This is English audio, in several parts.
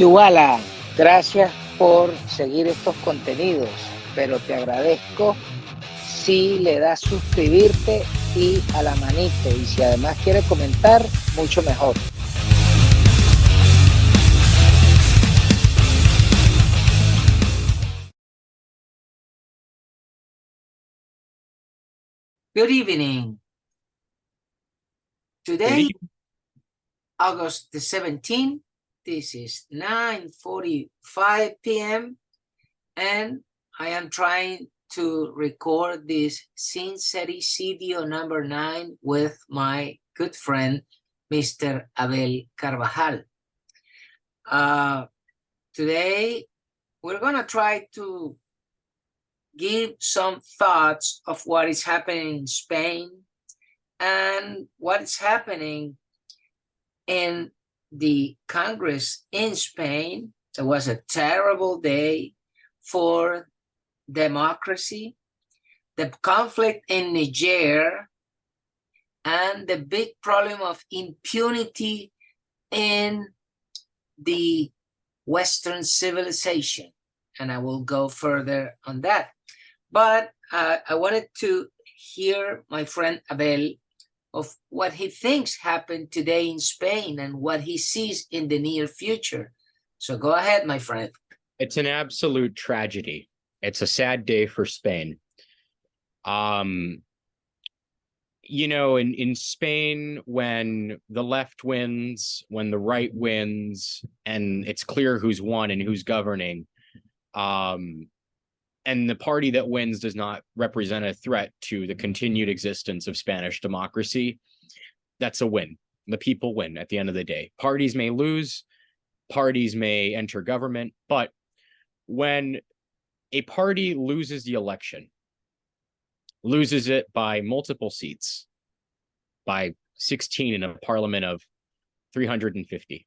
Iguala, gracias por seguir estos contenidos, pero te agradezco si le das suscribirte y a la manito, y si además quiere comentar, mucho mejor. Good evening. Today, August the 17th, this is 9:45 p.m. and I am trying to record this Sincericidio number 9 with my good friend, Mr. Abel Carvajal. Today, we're going to try to give some thoughts of what is happening in Spain and what is happening in the Congress in Spain. It was a terrible day for democracy, the conflict in Niger, and the big problem of impunity in the Western civilization. And I will go further on that. But I wanted to hear my friend Abel of what he thinks happened today in Spain and what he sees in the near future. So go ahead, my friend. It's an absolute tragedy. It's a sad day for Spain. You know, in Spain, when the left wins, when the right wins, and it's clear who's won and who's governing, and the party that wins does not represent a threat to the continued existence of Spanish democracy, that's a win. The people win at the end of the day. Parties may lose, parties may enter government, but when a party loses the election, loses it by multiple seats, by 16 in a parliament of 350,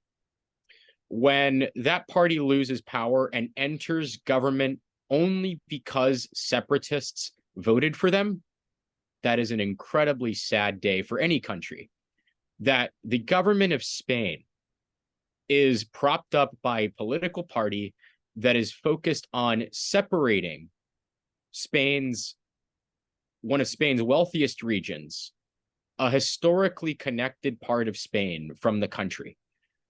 when that party loses power and enters government only because separatists voted for them, that is an incredibly sad day for any country. That the government of Spain is propped up by a political party that is focused on separating one of Spain's wealthiest regions, a historically connected part of Spain, from the country.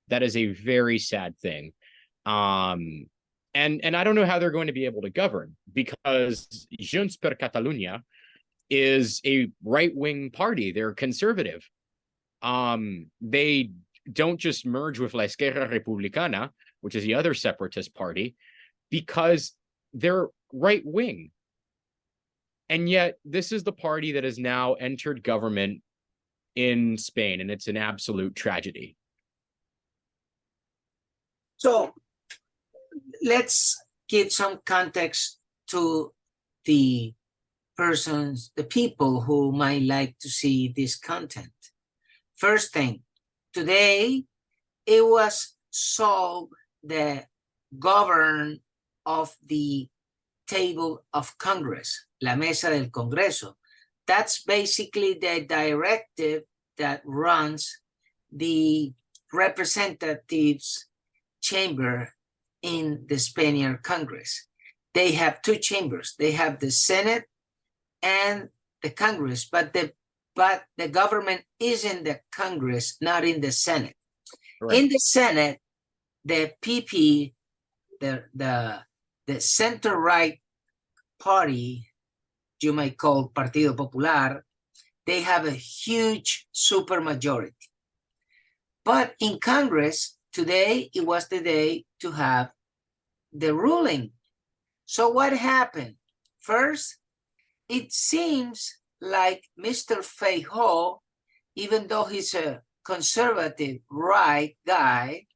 That is a very sad thing. And I don't know how they're going to be able to govern, because Junts per Catalunya is a right-wing party. They're conservative. They don't just merge with La Esquerra Republicana, which is the other separatist party, because they're right-wing. And yet this is the party that has now entered government in Spain, and it's an absolute tragedy. So let's give some context to the persons, the people who might like to see this content. First thing, today it was solved the govern of the table of Congress, la mesa del Congreso. That's basically the directive that runs the representatives chamber in the Spanish Congress. They have two chambers. They have the Senate and the Congress, but the government is in the Congress, not in the Senate. Right. In the Senate, the PP, the center-right party, you might call Partido Popular, they have a huge supermajority. But in Congress, today, it was the day to have the ruling. So what happened? First, it seems like Mr. Feijóo, even though he's a conservative right guy,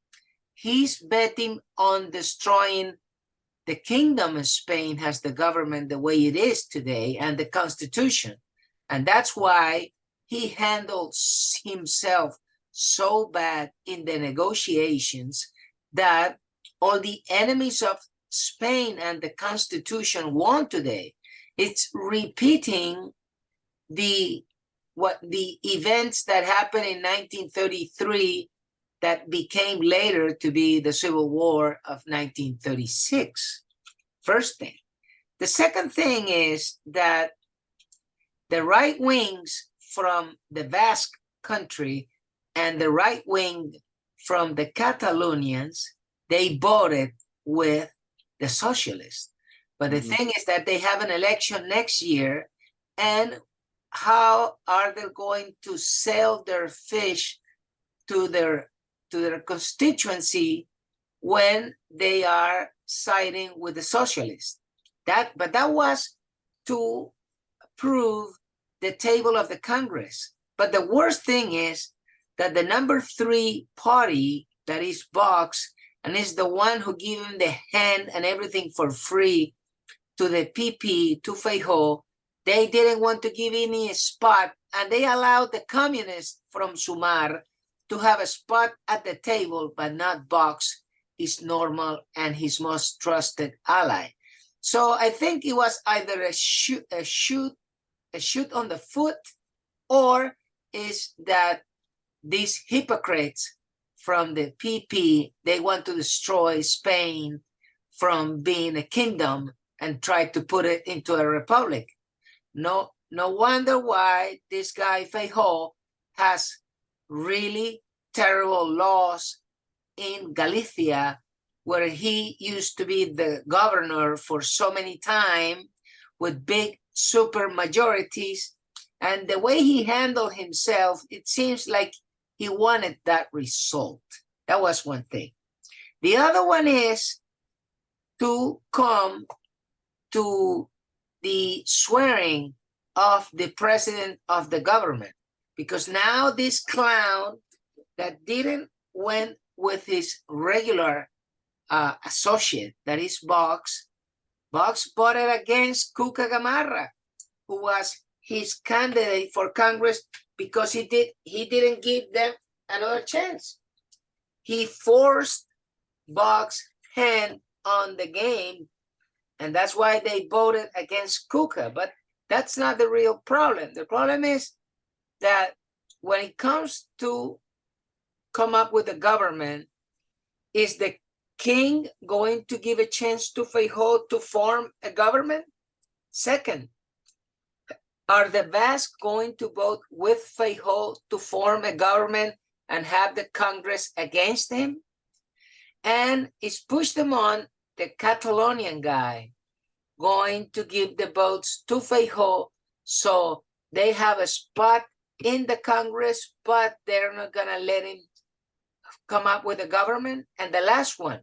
he's betting on destroying the kingdom of Spain has the government the way it is today and the constitution. And that's why he handles himself so bad in the negotiations that all the enemies of Spain and the constitution won today. It's repeating the events that happened in 1933 that became later to be the Civil War of 1936. First thing. The second thing is that the right wings from the Basque country and the right wing from the Catalonians, they voted with the socialists. But the thing is that they have an election next year, and how are they going to sell their fish to their constituency when they are siding with the socialists? But that was to prove the table of the Congress. But the worst thing is that the number 3 party, that is Vox, and is the one who gave him the hand and everything for free to the PP, to Feijóo, they didn't want to give any spot, and they allowed the communists from Sumar to have a spot at the table, but not Vox, his normal and his most trusted ally. So I think it was either a shoot on the foot, or is that these hypocrites from the PP, they want to destroy Spain from being a kingdom and try to put it into a republic. No wonder why this guy Feijóo has really terrible laws in Galicia, where he used to be the governor for so many time with big super majorities. And the way he handled himself, it seems like he wanted that result. That was one thing. The other one is to come to the swearing of the president of the government, because now this clown that didn't went with his regular associate, that is Vox voted against Cuca Gamarra, who was his candidate for Congress, because he didn't give them another chance. He forced Vox's hand on the game, and that's why they voted against Cuca. But that's not the real problem. The problem is that when it comes to come up with a government, is the king going to give a chance to Feijóo to form a government? Second, are the Basques going to vote with Feijóo to form a government and have the Congress against him? And is Puigdemont, the Catalonian guy, going to give the votes to Feijóo so they have a spot in the Congress, but they're not going to let him come up with a government? And the last one,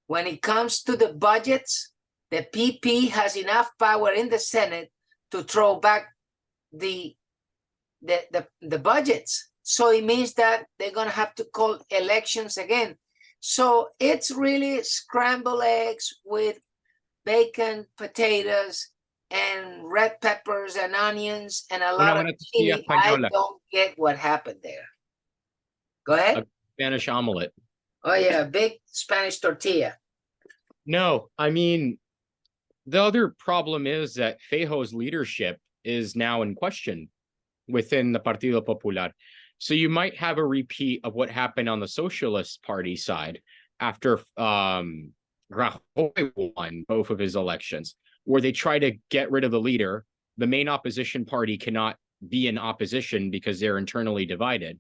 when it comes to the budgets, the PP has enough power in the Senate to throw back the budgets. So it means that they're going to have to call elections again. So it's really scrambled eggs with bacon, potatoes, and red peppers and onions and a lot of chili. I don't get what happened there. Go ahead. A Spanish omelet. Oh yeah, big Spanish tortilla. No, I mean, the other problem is that Feijóo's leadership is now in question within the Partido Popular. So you might have a repeat of what happened on the Socialist Party side after Rajoy won both of his elections, where they try to get rid of the leader. The main opposition party cannot be in opposition because they're internally divided.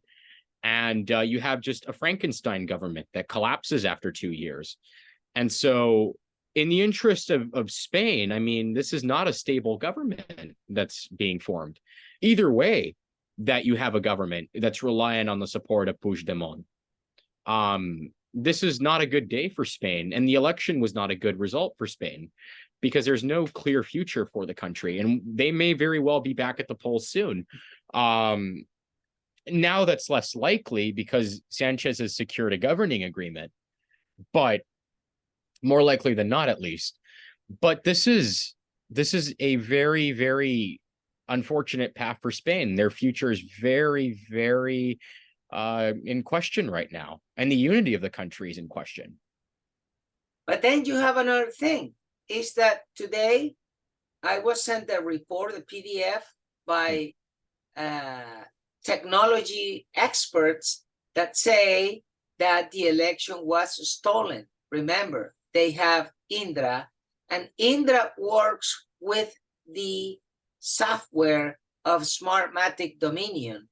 And you have just a Frankenstein government that collapses after 2 years. And so in the interest of Spain, I mean, this is not a stable government that's being formed. Either way, that you have a government that's reliant on the support of Puigdemont. This is not a good day for Spain, and the election was not a good result for Spain because there's no clear future for the country, and they may very well be back at the polls soon. Now that's less likely because Sanchez has secured a governing agreement, but more likely than not, at least. But this is a very, very unfortunate path for Spain. Their future is very, very in question right now, and the unity of the country is in question. But then you have another thing, is that today I was sent a report, a PDF by technology experts that say that the election was stolen. Remember, they have Indra, and Indra works with the software of Smartmatic Dominion.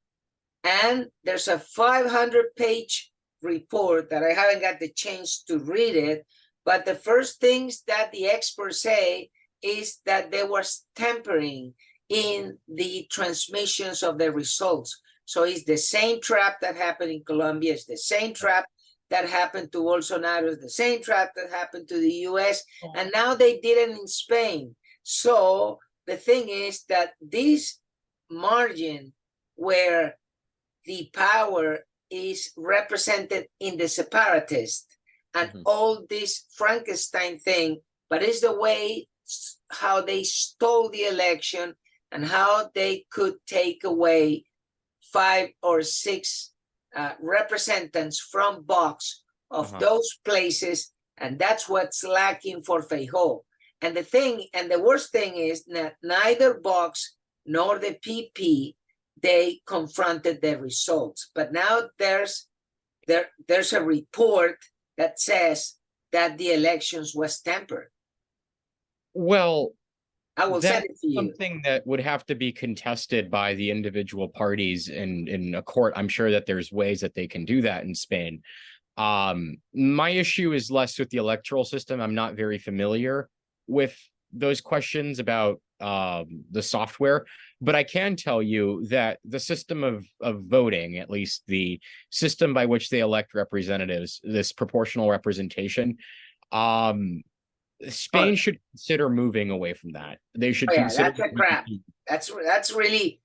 And there's a 500-page report that I haven't got the chance to read it, but the first things that the experts say is that there was tampering in the transmissions of the results. So it's the same trap that happened in Colombia, it's the same trap that happened to Bolsonaro, it's the same trap that happened to the US, and now they did it in Spain. So the thing is that this margin where the power is represented in the separatist and all this Frankenstein thing, but it's the way how they stole the election and how they could take away 5 or 6 representatives from Vox of those places, and that's what's lacking for Feijóo. And the worst thing is that neither Vox nor the PP, they confronted the results. But now there's a report that says that the elections was tampered. Well, I will send it to you. Something that would have to be contested by the individual parties in a court. I'm sure that there's ways that they can do that in Spain. My issue is less with the electoral system. I'm not very familiar with those questions about the software, but I can tell you that the system of voting, at least the system by which they elect representatives, this proportional representation, Spain should consider moving away from that. They should consider that's a crap. That's really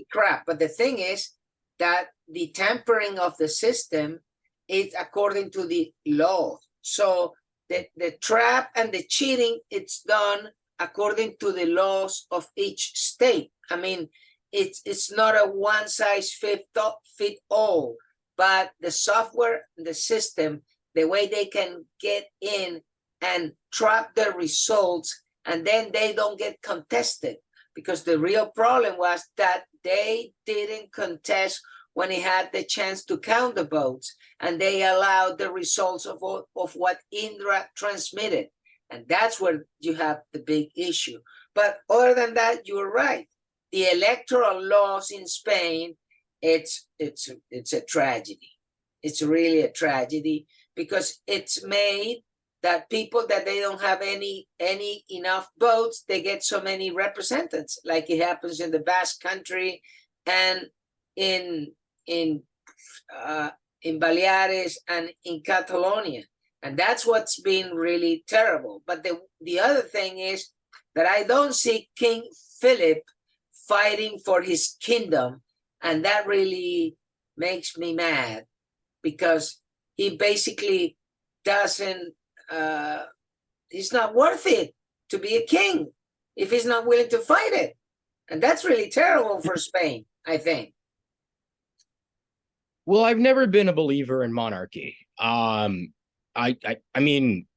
crap. But the thing is that the tampering of the system is according to the law. So the trap and the cheating, it's done according to the laws of each state. I mean, it's not a one size fit all, but the software, the system, the way they can get in and trap the results, and then they don't get contested, because the real problem was that they didn't contest when he had the chance to count the votes, and they allowed the results of what Indra transmitted. And that's where you have the big issue. But other than that, you're right. The electoral laws in Spain, it's a tragedy. It's really a tragedy, because it's made that people that they don't have any enough votes, they get so many representatives, like it happens in the Basque Country and in Baleares and in Catalonia. And that's what's been really terrible. But the other thing is that I don't see King Philip fighting for his kingdom. And that really makes me mad, because he basically doesn't, he's not worth it to be a king if he's not willing to fight it. And that's really terrible for Spain, I think. Well, I've never been a believer in monarchy. I mean,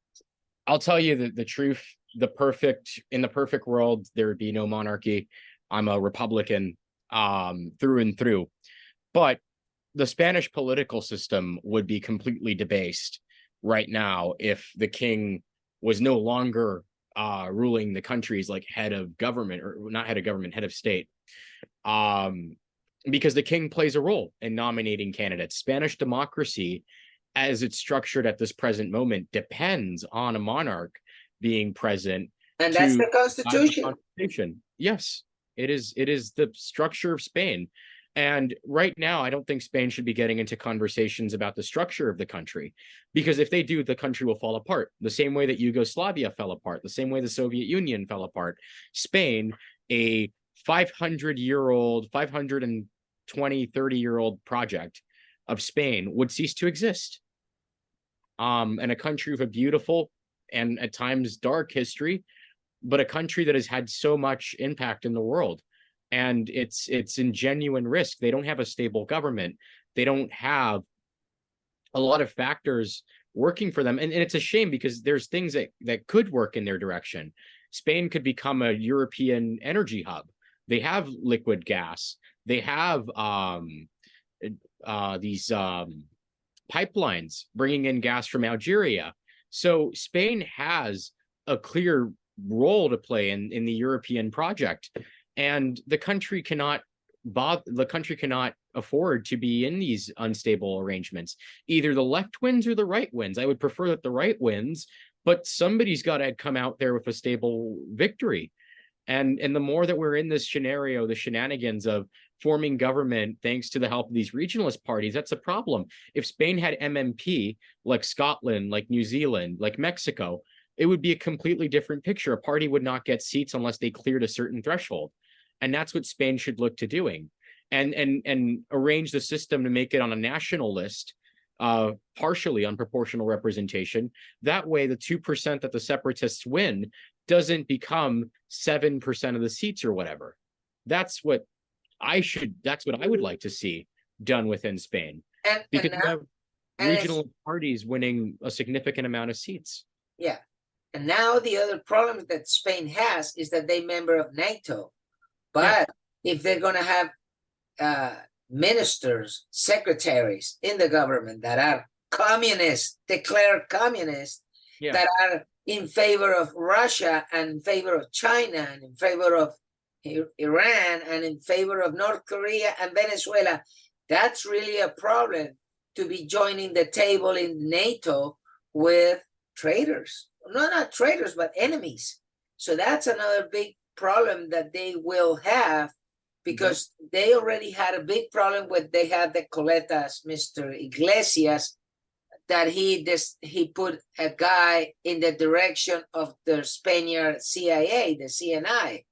I'll tell you the truth. In the perfect world, there would be no monarchy. I'm a Republican through and through. But the Spanish political system would be completely debased right now if the king was no longer ruling the countries like head of government, or not head of government, head of state. Because the king plays a role in nominating candidates. Spanish democracy, as it's structured at this present moment, depends on a monarch being present. And that's the Constitution. Yes, it is the structure of Spain. And right now, I don't think Spain should be getting into conversations about the structure of the country, because if they do, the country will fall apart. The same way that Yugoslavia fell apart, the same way the Soviet Union fell apart. Spain, a 500-year-old, 520, 30-year-old project of Spain, would cease to exist. And a country with a beautiful and at times dark history, but a country that has had so much impact in the world. And it's in genuine risk. They don't have a stable government. They don't have a lot of factors working for them. And it's a shame, because there's things that could work in their direction. Spain could become a European energy hub. They have liquid gas. They have pipelines bringing in gas from Algeria. So Spain has a clear role to play in the European project, and the country cannot afford to be in these unstable arrangements. Either the left wins or the right wins. I would prefer that the right wins, but somebody's got to come out there with a stable victory. And the more that we're in this scenario, the shenanigans of forming government thanks to the help of these regionalist parties, that's a problem. If Spain had MMP, like Scotland, like New Zealand, like Mexico, it would be a completely different picture. A party would not get seats unless they cleared a certain threshold. And that's what Spain should look to doing. And arrange the system to make it on a national list, partially on proportional representation. That way, the 2% that the separatists win doesn't become 7% of the seats or whatever. That's what I would like to see done within Spain. Because you have regional parties winning a significant amount of seats. Yeah. And now the other problem that Spain has is that they're member of NATO. But if they're going to have ministers, secretaries in the government that are communists, declared communists, that are in favor of Russia and in favor of China and in favor of Iran and in favor of North Korea and Venezuela, that's really a problem to be joining the table in NATO with traitors. No, not traitors, but enemies. So that's another big problem that they will have, because they already had a big problem with, they had the coletas, Mr. Iglesias, that he put a guy in the direction of the Spaniard CIA, the CNI,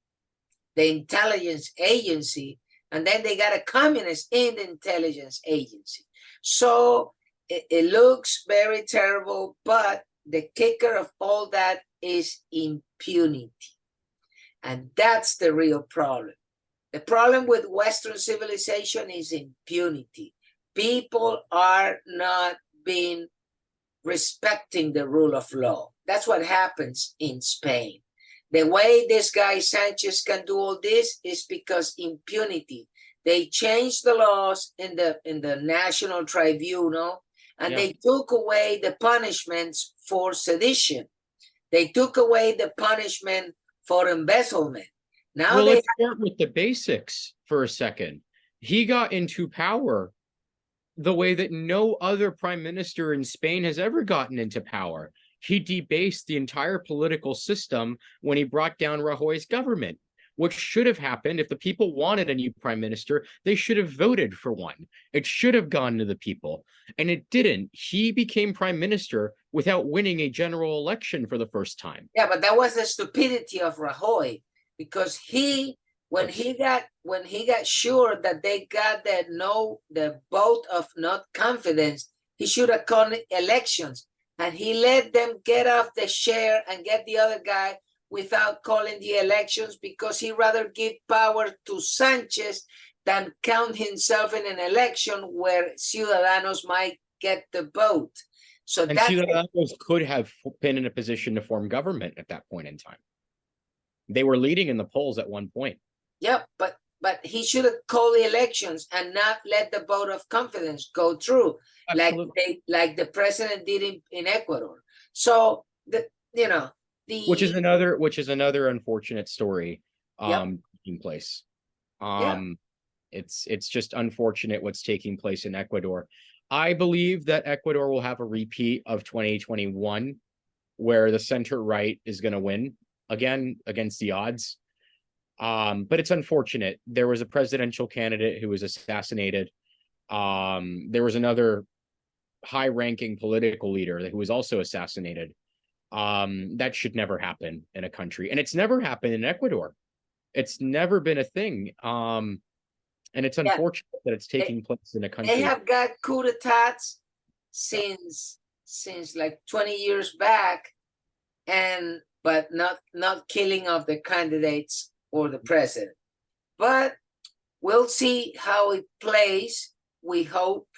the intelligence agency, and then they got a communist in the intelligence agency. So it looks very terrible, but the kicker of all that is impunity. And that's the real problem. The problem with Western civilization is impunity. People are not respecting the rule of law. That's what happens in Spain. The way this guy Sanchez can do all this is because impunity. They changed the laws in the National Tribunal, and they took away the punishments for sedition. They took away the punishment for embezzlement. Now let's start with the basics for a second. He got into power the way that no other prime minister in Spain has ever gotten into power. He debased the entire political system when he brought down Rajoy's government, which should have happened. If the people wanted a new prime minister, they should have voted for one. It should have gone to the people, and it didn't. He became prime minister without winning a general election for the first time. Yeah, but that was the stupidity of Rajoy, because when he got sure that they got the vote of not confidence, he should have called elections, and he let them get off the chair and get the other guy without calling the elections, because he rather give power to Sanchez than count himself in an election where Ciudadanos might get the vote. So and Ciudadanos could have been in a position to form government at that point in time. They were leading in the polls at one point. Yeah, but he should have called the elections and not let the vote of confidence go through. Absolutely. like the president did in Ecuador. So which is another unfortunate story taking place. It's just unfortunate what's taking place in Ecuador. I believe that Ecuador will have a repeat of 2021, where the center right is going to win again against the odds. But it's unfortunate. There was a presidential candidate who was assassinated. There was another high-ranking political leader who was also assassinated. That should never happen in a country, and it's never happened in Ecuador. It's never been a thing. And it's unfortunate that it's taking place in a country. They have got coup d'etats since like 20 years back, but not killing of the candidates or the president. But we'll see how it plays. We hope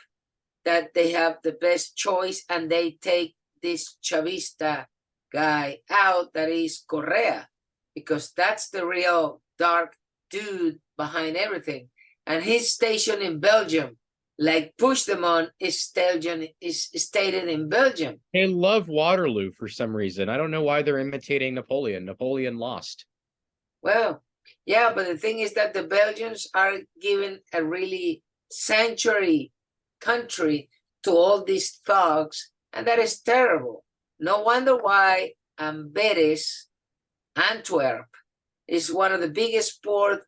that they have the best choice and they take this Chavista guy out, that is Correa, because that's the real dark dude behind everything. And he's stationed in Belgium, like Puigdemont is stated in Belgium. They love Waterloo for some reason. I don't know why they're imitating Napoleon. Napoleon lost. Well, yeah, but the thing is that the Belgians are given a really sanctuary country to all these thugs, and that is terrible. No wonder why Amberes, Antwerp, is one of the biggest ports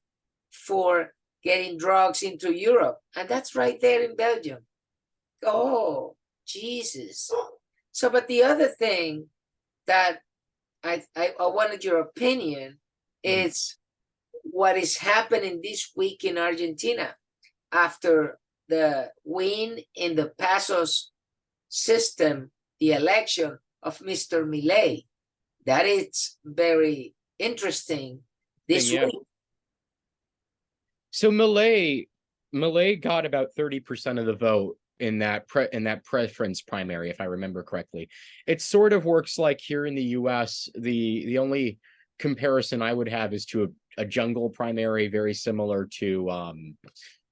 for getting drugs into Europe, and that's right there in Belgium. Oh, Jesus. So, but the other thing that I wanted your opinion is what is happening this week in Argentina after the win in the PASO system, the election of Mr. Milei. That is very interesting this week. So Milei got about 30% of the vote in that preference primary, if I remember correctly. It sort of works like here in the US, the only comparison I would have is to a jungle primary, very similar to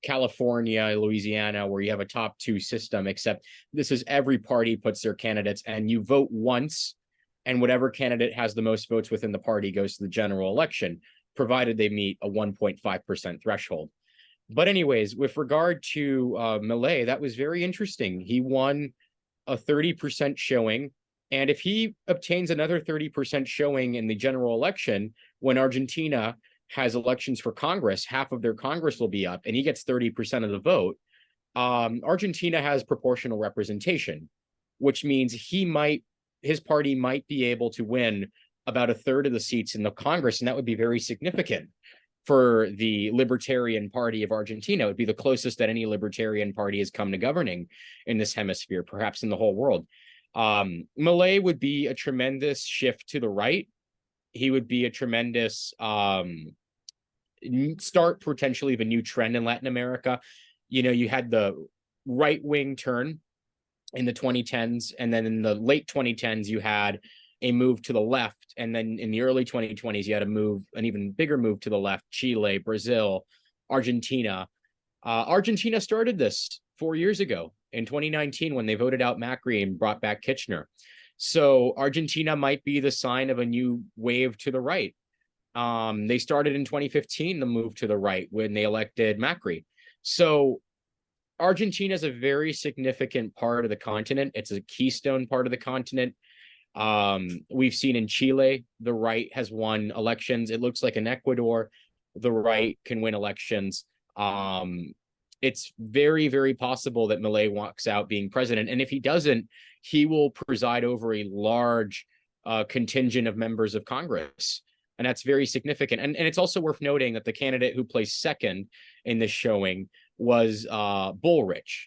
California, Louisiana, where you have a top two system, except this is every party puts their candidates and you vote once, and whatever candidate has the most votes within the party goes to the general election, provided they meet a 1.5% threshold. But anyways, with regard to Milei, that was very interesting. He won a 30% showing, and if he obtains another 30% showing in the general election, when Argentina has elections for Congress, half of their Congress will be up, and he gets 30% of the vote. Argentina has proportional representation, which means his party might be able to win about a third of the seats in the Congress, and that would be very significant for the Libertarian Party of Argentina. It would be the closest that any Libertarian Party has come to governing in this hemisphere, perhaps in the whole world. Milei would be a tremendous shift to the right. He would be a tremendous start potentially of a new trend in Latin America. You know, you had the right-wing turn in the 2010s, and then in the late 2010s, you had a move to the left, and then in the early 2020s, you had an even bigger move to the left. Chile, Brazil, Argentina. Argentina started this 4 years ago in 2019 when they voted out Macri and brought back Kirchner. So Argentina might be the sign of a new wave to the right. They started in 2015, the move to the right, when they elected Macri. So Argentina is a very significant part of the continent. It's a keystone part of the continent. We've seen in Chile, the right has won elections. It looks like in Ecuador, the right can win elections. It's very, very possible that Milei walks out being president. And if he doesn't, he will preside over a large contingent of members of Congress. And that's very significant. And it's also worth noting that the candidate who placed second in this showing was Bullrich,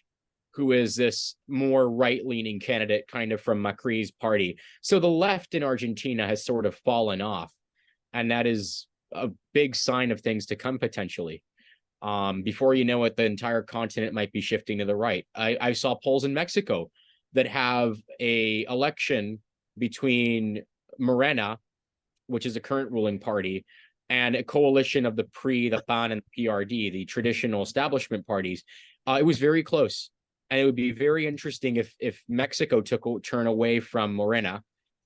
who is this more right-leaning candidate kind of from Macri's party. So the left in Argentina has sort of fallen off. And that is a big sign of things to come potentially. Before you know it, the entire continent might be shifting to the right. I saw polls in Mexico that have a election between Morena, which is the current ruling party, and a coalition of the PRI, the PAN, and the PRD, the traditional establishment parties. It was very close. And it would be very interesting if Mexico took a turn away from Morena.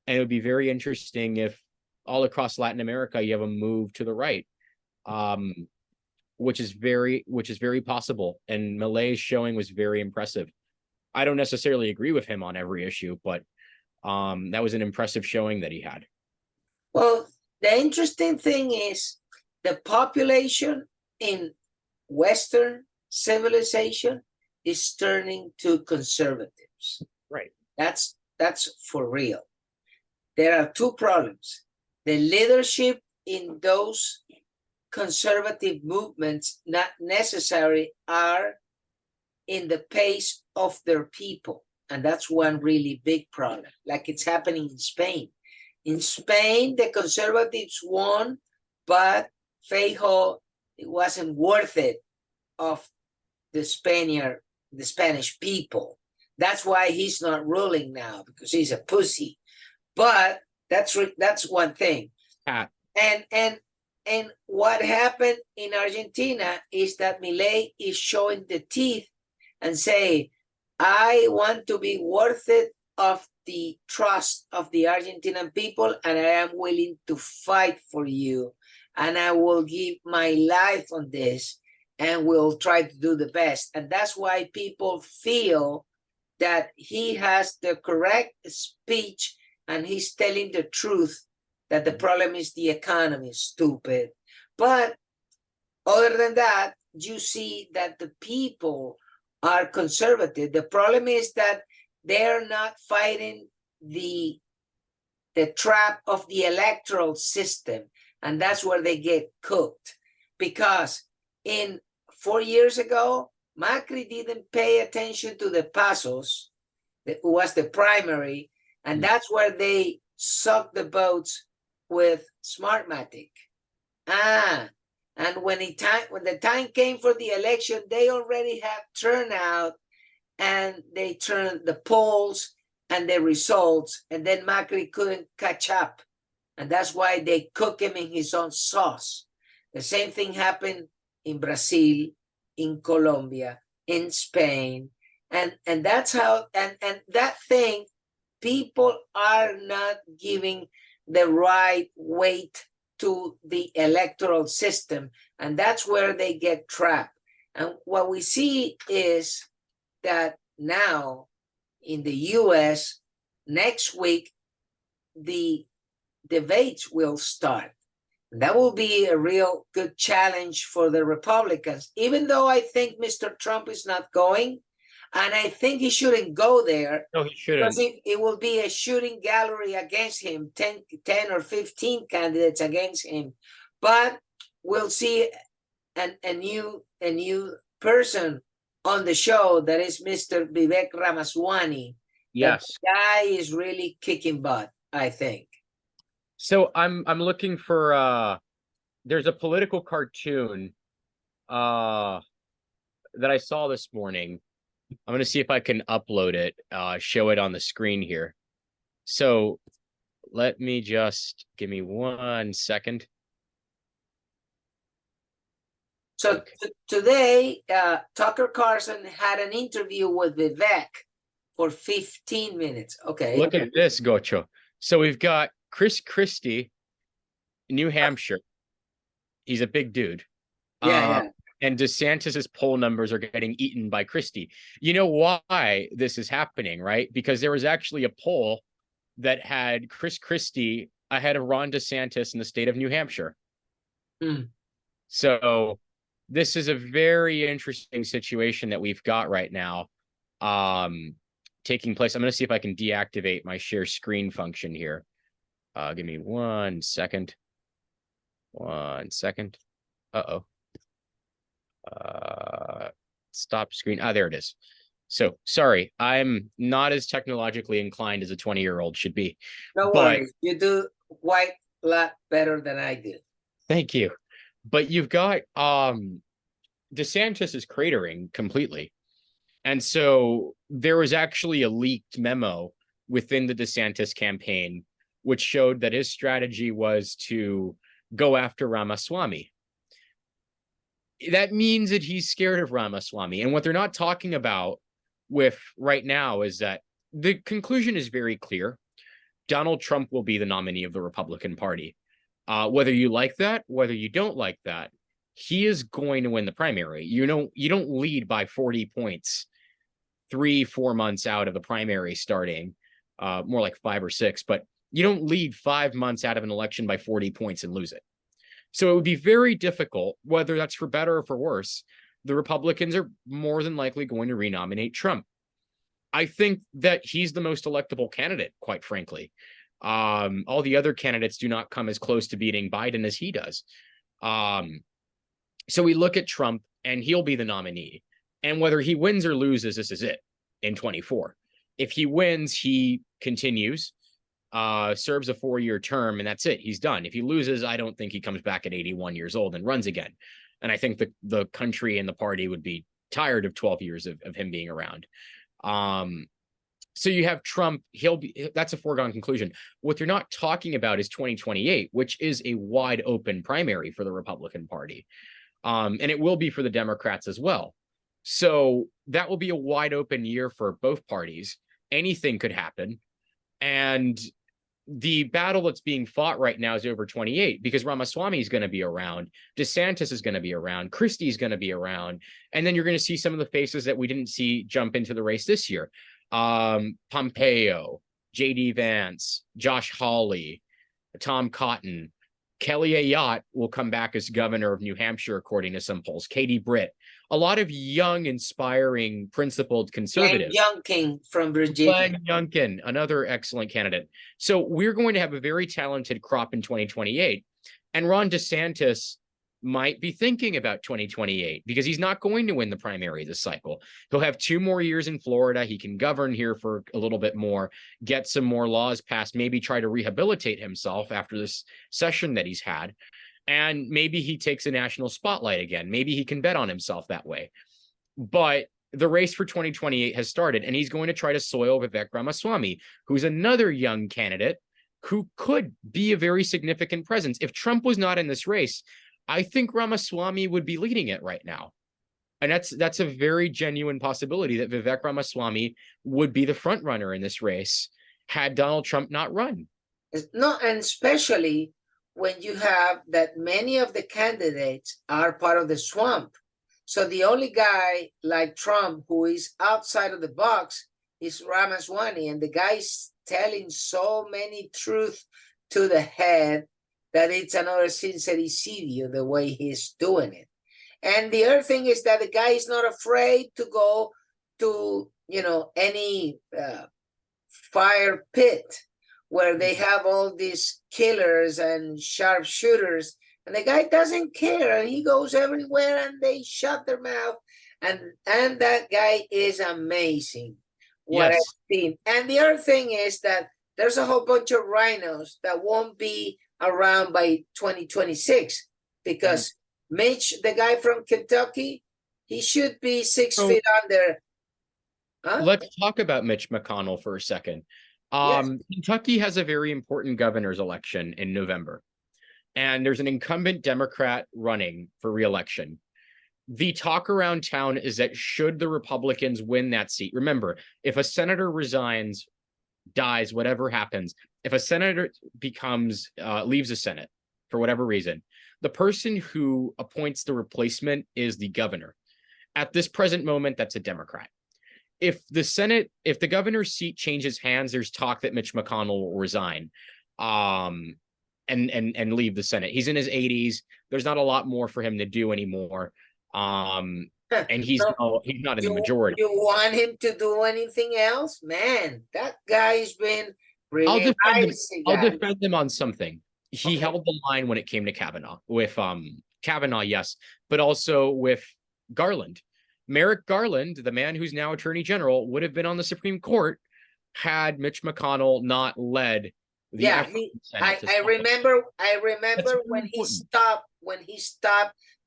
And it would be very interesting if all across Latin America, you have a move to the right, which is very possible. And Milei's showing was very impressive. I don't necessarily agree with him on every issue, but that was an impressive showing that he had. Well, the interesting thing is the population in Western civilization is turning to conservatives. Right. That's for real. There are two problems. The leadership in those conservative movements not necessarily are in the pace of their people. And that's one really big problem, like it's happening in Spain. In Spain, the conservatives won, but Feijóo, it wasn't worth it of the Spanish people. That's why he's not ruling now, because he's a pussy. But that's one thing. And what happened in Argentina is that Milei is showing the teeth and say, I want to be worth it of the trust of the Argentinian people, and I am willing to fight for you, and I will give my life on this, and we'll try to do the best. And that's why people feel that he has the correct speech and he's telling the truth, that the problem is the economy, stupid. But other than that, you see that the people are conservative. The problem is that they're not fighting the trap of the electoral system, and that's where they get cooked. Because 4 years ago, Macri didn't pay attention to the PASOs, that was the primary, and that's where they sucked the votes with Smartmatic. And when the time came for the election, they already had turnout, and they turned the polls and the results, and then Macri couldn't catch up. And that's why they cook him in his own sauce. The same thing happened in Brazil, in Colombia, in Spain. And that's how, and that thing, people are not giving the right weight to the electoral system. And that's where they get trapped. And what we see is that now in the US, next week, the debates will start. That will be a real good challenge for the Republicans, even though I think Mr. Trump is not going, and I think he shouldn't go there. No, he shouldn't. Because it will be a shooting gallery against him, 10 or 15 candidates against him. But we'll see a new person on the show, that is Mr. Vivek Ramaswamy. Yes. That guy is really kicking butt, I think. So I'm looking for there's a political cartoon that I saw this morning. I'm going to see if I can upload it, show it on the screen here. So let me just give me 1 second. So today, Tucker Carlson had an interview with Vivek for 15 minutes. Okay. Look at this, Gocho. So we've got Chris Christie, New Hampshire. He's a big dude. Yeah. And DeSantis's poll numbers are getting eaten by Christie. You know why this is happening, right? Because there was actually a poll that had Chris Christie ahead of Ron DeSantis in the state of New Hampshire. So this is a very interesting situation that we've got right now taking place. I'm going to see if I can deactivate my share screen function here. Give me 1 second. 1 second. Uh-oh. Stop screen. There it is. So sorry, I'm not as technologically inclined as a 20-year-old should be. No worries. You do quite a lot better than I do. Thank you. But you've got DeSantis is cratering completely. And so there was actually a leaked memo within the DeSantis campaign which showed that his strategy was to go after Ramaswamy. That means that he's scared of Ramaswamy. And what they're not talking about with right now is that the conclusion is very clear. Donald Trump will be the nominee of the Republican Party. Whether you like that, whether you don't like that, he is going to win the primary. You don't lead by 40 points 3-4 months out of the primary starting, more like 5 or 6, but you don't lead 5 months out of an election by 40 points and lose it. So it would be very difficult, whether that's for better or for worse. The Republicans are more than likely going to renominate Trump. I think that he's the most electable candidate, quite frankly. All the other candidates do not come as close to beating Biden as he does. So we look at Trump, and he'll be the nominee. And whether he wins or loses, this is it in 24. If he wins, he continues, serves a 4-year term, and that's it. He's done. If he loses, I don't think he comes back at 81 years old and runs again. And I think the country and the party would be tired of 12 years of him being around. So you have Trump, that's a foregone conclusion. What they're not talking about is 2028, which is a wide open primary for the Republican Party. And it will be for the Democrats as well. So that will be a wide open year for both parties. Anything could happen. And the battle that's being fought right now is over 28 because Ramaswamy is going to be around, DeSantis is going to be around, Christie is going to be around, and then you're going to see some of the faces that we didn't see jump into the race this year. Pompeo, J.D. Vance, Josh Hawley, Tom Cotton, Kelly Ayotte will come back as governor of New Hampshire, according to some polls. Katie Britt, a lot of young, inspiring, principled conservatives. Glenn Youngkin from Virginia. Glenn Youngkin, another excellent candidate. So we're going to have a very talented crop in 2028. And Ron DeSantis might be thinking about 2028 because he's not going to win the primary this cycle. He'll have 2 more years in Florida. He can govern here for a little bit more, get some more laws passed, maybe try to rehabilitate himself after this session that he's had. And maybe he takes a national spotlight again. Maybe he can bet on himself that way. But the race for 2028 has started, and he's going to try to soil Vivek Ramaswamy, who's another young candidate who could be a very significant presence. If Trump was not in this race, I think Ramaswamy would be leading it right now. And that's a very genuine possibility that Vivek Ramaswamy would be the front runner in this race had Donald Trump not run. No, and especially when you have that many of the candidates are part of the swamp. So the only guy like Trump who is outside of the box is Ramaswamy, and the guy's telling so many truth to the head that it's another Sincericidio the way he's doing it. And the other thing is that the guy is not afraid to go to, any fire pit where they have all these killers and sharpshooters, and the guy doesn't care, and he goes everywhere and they shut their mouth. And that guy is amazing. What Yes. I've seen. And the other thing is that there's a whole bunch of rhinos that won't be around by 2026 because Mitch, the guy from Kentucky, he should be 6 feet under. Huh? Let's talk about Mitch McConnell for a second. Yes. Kentucky has a very important governor's election in November, and there's an incumbent Democrat running for re-election. The talk around town is that should the Republicans win that seat, remember, if a senator resigns, dies, whatever happens, if a senator leaves the Senate for whatever reason, the person who appoints the replacement is the governor. At this present moment, that's a Democrat. If the governor's seat changes hands, there's talk that Mitch McConnell will resign and leave the Senate. He's in his 80s. There's not a lot more for him to do anymore. And he's not in the majority. You want him to do anything else? Man, that guy's been really I'll defend him on something. He held the line when it came to Kavanaugh. With Kavanaugh, yes, but also with Garland. Merrick Garland, the man who's now Attorney General, would have been on the Supreme Court had Mitch McConnell not led the I remember when he stopped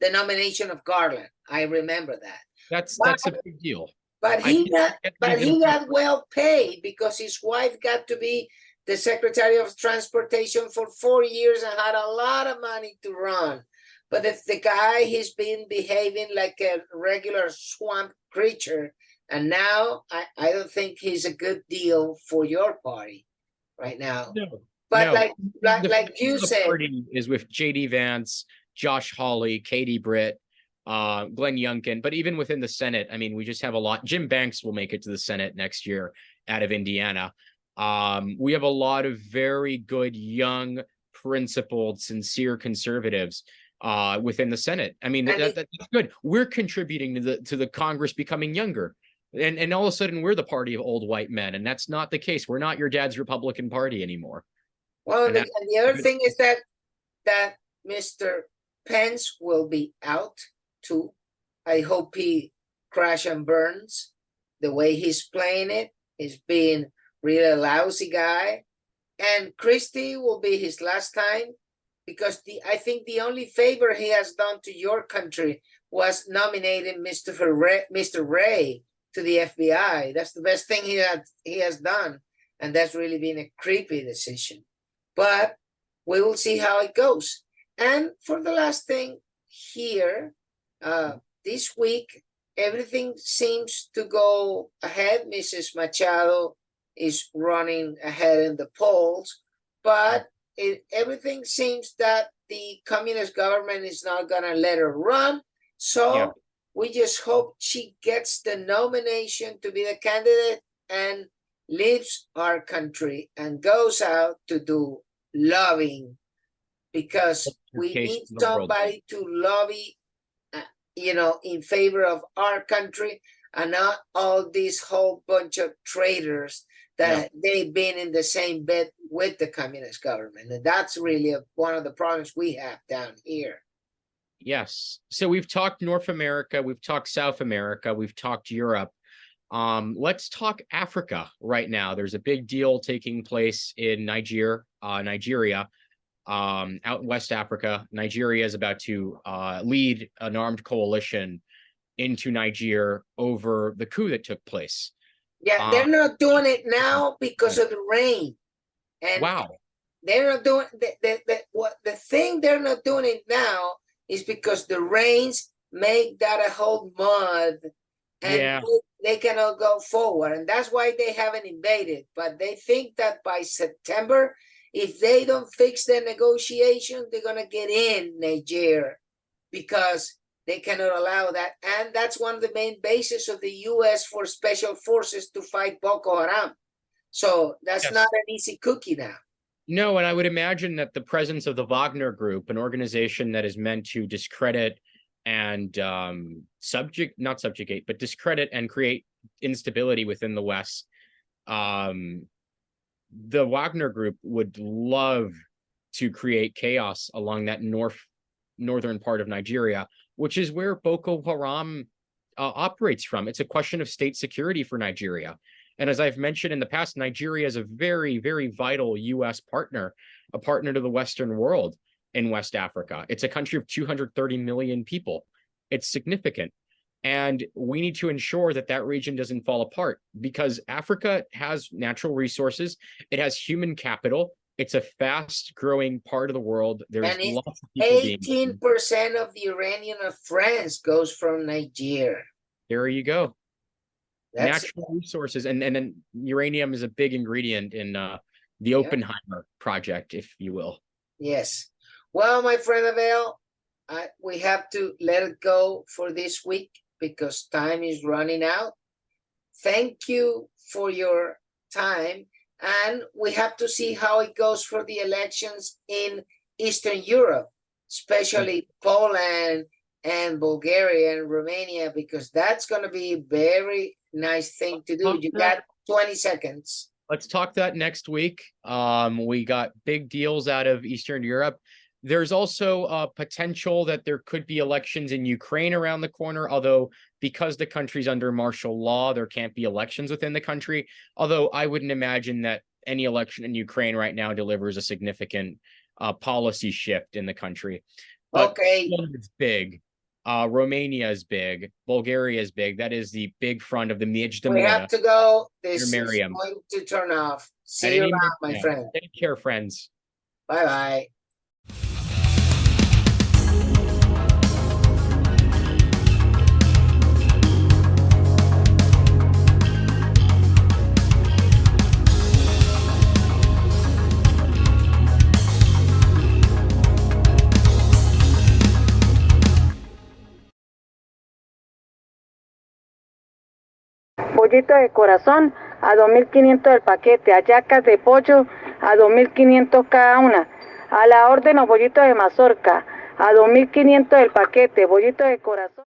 the nomination of Garland. I remember that. That's a big deal. But he got well paid because his wife got to be the Secretary of Transportation for 4 years and had a lot of money to run. But if the guy, he's been behaving like a regular swamp creature, and now I don't think he's a good deal for your party right now. No, but no. like you said, party is with J.D. Vance, Josh Hawley, Katie Britt, Glenn Youngkin. But even within the Senate, I mean, we just have a lot. Jim Banks will make it to the Senate next year out of Indiana. We have a lot of very good, young, principled, sincere conservatives within the Senate. I mean, that's good. We're contributing to the Congress becoming younger. And all of a sudden, we're the party of old white men. And that's not the case. We're not your dad's Republican Party anymore. Well, and the other thing is that Mr. Pence will be out too. I hope he crash and burns. The way he's playing it, he's being really a lousy guy. And Christie will be his last time, because I think the only favor he has done to your country was nominating Mr. Ray to the FBI. That's the best thing he has done. And that's really been a creepy decision. But we will see how it goes. And for the last thing here, this week, everything seems to go ahead. Mrs. Machado is running ahead in the polls, but everything seems that the communist government is not going to let her run. So we just hope she gets the nomination to be the candidate and leaves our country and goes out to do lobbying, because we need somebody to lobby, in favor of our country, and not all these whole bunch of traitors that they've been in the same bed with the communist government. And that's really one of the problems we have down here. Yes. So we've talked North America, we've talked South America, we've talked Europe. Let's talk Africa right now. There's a big deal taking place in Nigeria, out in West Africa. Nigeria is about to lead an armed coalition into Niger over the coup that took place. Yeah, they're not doing it now because of the rain. And they're not doing the thing they're not doing it now is because the rains make that a whole mud, and they cannot go forward. And that's why they haven't invaded. But they think that by September, if they don't fix their negotiation, they're going to get in Niger, because they cannot allow that. And that's one of the main bases of the U.S. for special forces to fight Boko Haram. So that's not an easy cookie now. No, and I would imagine that the presence of the Wagner Group, an organization that is meant to discredit and discredit and create instability within the West, the Wagner Group would love to create chaos along that northern part of Nigeria, which is where Boko Haram operates from. It's a question of state security for Nigeria. And as I've mentioned in the past, Nigeria is a very, very vital U.S. partner, a partner to the Western world in West Africa. It's a country of 230 million people. It's significant. And we need to ensure that that region doesn't fall apart, because Africa has natural resources. It has human capital. It's a fast growing part of the world. There's lots of people 18% of the uranium of France goes from Nigeria. There you go. Natural resources. And then uranium is a big ingredient in the Oppenheimer project, if you will. Yes. Well, my friend Abel, we have to let it go for this week because time is running out. Thank you for your time. And we have to see how it goes for the elections in Eastern Europe, especially Poland and Bulgaria and Romania, because that's going to be a very nice thing to do. You got 20 seconds. Let's talk that next week. We got big deals out of Eastern Europe. There's also a potential that there could be elections in Ukraine around the corner, although because the country's under martial law, there can't be elections within the country. Although I wouldn't imagine that any election in Ukraine right now delivers a significant policy shift in the country. But Poland is big. Romania is big. Bulgaria is big. That is the big front of the Mij. We have to go. This is going to turn off. See you around, my friend. Take care, friends. Bye-bye. Bollito de corazón a 2.500 el paquete, hallacas de pollo a 2.500 cada una, a la orden los bollitos de mazorca a 2.500 el paquete, bollito de corazón.